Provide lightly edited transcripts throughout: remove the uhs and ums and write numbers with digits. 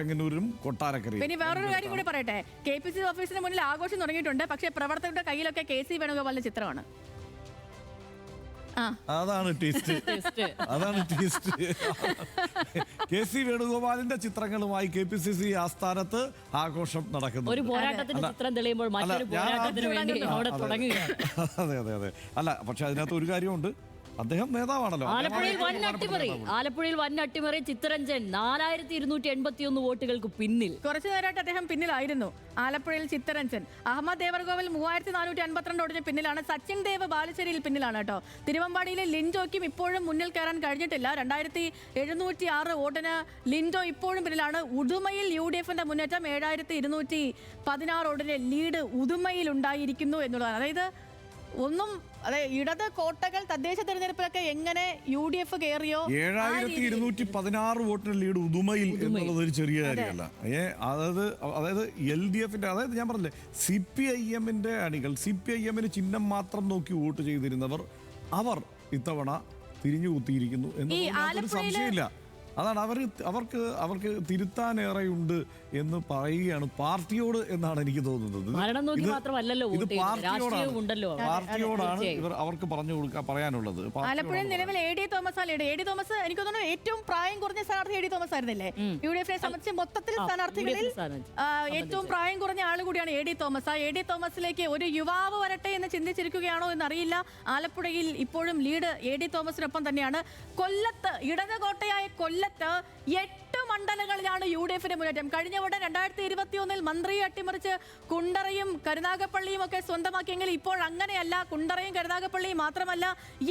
ചെങ്ങന്നൂരും കൊട്ടാരക്കരയും. പിന്നെ വേറൊരു കാര്യം കൂടി പറയട്ടെ, KPCC ഓഫീസിന് മുന്നിൽ ആഘോഷം തുടങ്ങിയിട്ടുണ്ട്. പക്ഷേ പ്രവർത്തകരുടെ കയ്യിലൊക്കെ KC വേണുഗോപാലിന്റെ ചിത്രമാണ്. അതാണ് ടേസ്റ്റ്. അതാണ് ടേസ്റ്റ്. KC വേണുഗോപാലിന്റെ ചിത്രങ്ങളുമായി KPCC ആസ്ഥാനത്ത് ആഘോഷം നടക്കുന്നു. ഒരു പോരാട്ടത്തിന്റെ ചിത്രം തെളിയുമ്പോൾ മറ്റൊരു പോരാട്ടത്തിന് വേണ്ടി അവിടെ തുടങ്ങുകയാണ്. അതെ അതെ അതെ. അല്ല, പക്ഷെ അതിനകത്ത് ഒരു കാര്യമുണ്ട്, അദ്ദേഹം നേതാവാണല്ലോ. ആലപ്പുഴയിൽ വൻ അട്ടിമറി. ചിത്തരഞ്ജൻ 4281 വോട്ടുകൾക്ക് പിന്നിൽ. കുറച്ചു നേരമായിട്ട് അദ്ദേഹം പിന്നിലായിരുന്നു. ആലപ്പുഴയിൽ ചിത്തരഞ്ജൻ. അഹമ്മദ് ദേവർഗോവിൽ 3452 വോട്ടിന് പിന്നിലാണ്. സച്ചിൻ ദേവ് ബാലുശ്ശേരിയിൽ പിന്നിലാണ് കേട്ടോ. തിരുവമ്പാടിയിലെ ലിൻഡോയ്ക്കും ഇപ്പോഴും മുന്നിൽ കയറാൻ കഴിഞ്ഞിട്ടില്ല. 2706 വോട്ടിന് ലിൻഡോ ഇപ്പോഴും പിന്നിലാണ്. ഉദുമയിൽ UDF-ന്റെ മുന്നേറ്റം 7216 വോട്ടിന്റെ ലീഡ് ഉദുമയിൽ ഉണ്ടായിരിക്കുന്നു എന്നുള്ളതാണ്. അതായത് ഇടത് കോട്ടകൾ തദ്ദേശ തെരഞ്ഞെടുപ്പിലൊക്കെ എങ്ങനെ UDF കയറിയോ 7216 വോട്ടിന് ലീഡ് ഉദുമയിൽ എന്നുള്ളത് ഒരു ചെറിയ കാര്യമല്ല. അതായത് LDF-ന്റെ, അതായത് ഞാൻ പറഞ്ഞില്ലേ, CPIM-ന്റെ അണികൾ, CPIM-ന് ചിഹ്നം മാത്രം നോക്കി വോട്ട് ചെയ്തിരുന്നവർ അവർ ഇത്തവണ തിരിഞ്ഞു കുത്തിയിരിക്കുന്നു എന്നൊരു സംശയമില്ല. അതാണ് അവർക്ക് തിരുത്താനേറെയുണ്ട് എന്ന് പറയുകയാണ് പാർട്ടിയോട് എന്നാണ് എനിക്ക് തോന്നുന്നത്. ഇത് പാർട്ടിയോടാണ് ഇവർ അവർക്ക് പറയാനുള്ളത്. ആലപ്പുഴയിൽ നിലവിൽ AD തോമസ് AD തോമസ് എനിക്ക് തോന്നുന്നു ഏറ്റവും പ്രായം കുറഞ്ഞ സ്ഥാനാർത്ഥി AD തോമസ് ആയിരുന്നില്ലേ? UDF-നെ സംബന്ധിച്ച് മൊത്തത്തിൽ സ്ഥാനാർത്ഥികളിൽ ഏറ്റവും പ്രായം കുറഞ്ഞ ആൾ കൂടിയാണ് AD തോമസ്. AD തോമസിലേക്ക് ഒരു യുവാവ് വരട്ടെ എന്ന് ചിന്തിച്ചിരിക്കുകയാണോ എന്നറിയില്ല. ആലപ്പുഴയിൽ ഇപ്പോഴും ലീഡ് AD തോമസിനൊപ്പം തന്നെയാണ്. കൊല്ലത്ത്, ഇടതുകോട്ടയായ കൊല്ലത്ത് 8 മണ്ഡലങ്ങളിലാണ് UDF-ന്റെ മുന്നേറ്റം. കഴിഞ്ഞ ഉടൻ 2021 മന്ത്രിയെ അട്ടിമറിച്ച് കുണ്ടറയും കരുനാഗപ്പള്ളിയും ഒക്കെ സ്വന്തമാക്കിയെങ്കിൽ ഇപ്പോൾ അങ്ങനെയല്ല. കുണ്ടറയും കരുനാഗപ്പള്ളിയും മാത്രമല്ല,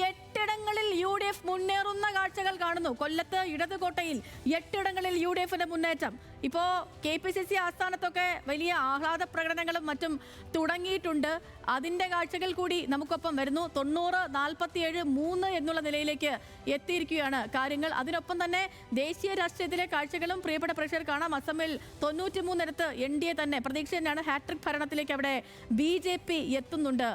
8 ഇടങ്ങളിൽ UDF മുന്നേറുന്ന കാഴ്ചകൾ കാണുന്നു. കൊല്ലത്ത്, ഇടതുകോട്ടയിൽ 8 ഇടങ്ങളിൽ UDF-ന്റെ മുന്നേറ്റം. ഇപ്പോ KPCC ആസ്ഥാനത്തൊക്കെ വലിയ ആഹ്ലാദ പ്രകടനങ്ങളും മറ്റും തുടങ്ങിയിട്ടുണ്ട്. അതിന്റെ കാഴ്ചകൾ കൂടി നമുക്കൊപ്പം വരുന്നു. 90-47-3 എന്നുള്ള നിലയിലേക്ക് എത്തിയിരിക്കുകയാണ് കാര്യങ്ങൾ. അതിനൊപ്പം തന്നെ ദേശീയ രാഷ്ട്രീയത്തിലെ കാഴ്ചകളും പ്രിയപ്പെട്ട പ്രേക്ഷകർ കാണാം. അസമിൽ 93 NDA തന്നെ പ്രതീക്ഷ തന്നെയാണ്. ഹാട്രിക് ഭരണത്തിലേക്ക് അവിടെ BJP എത്തുന്നുണ്ട്.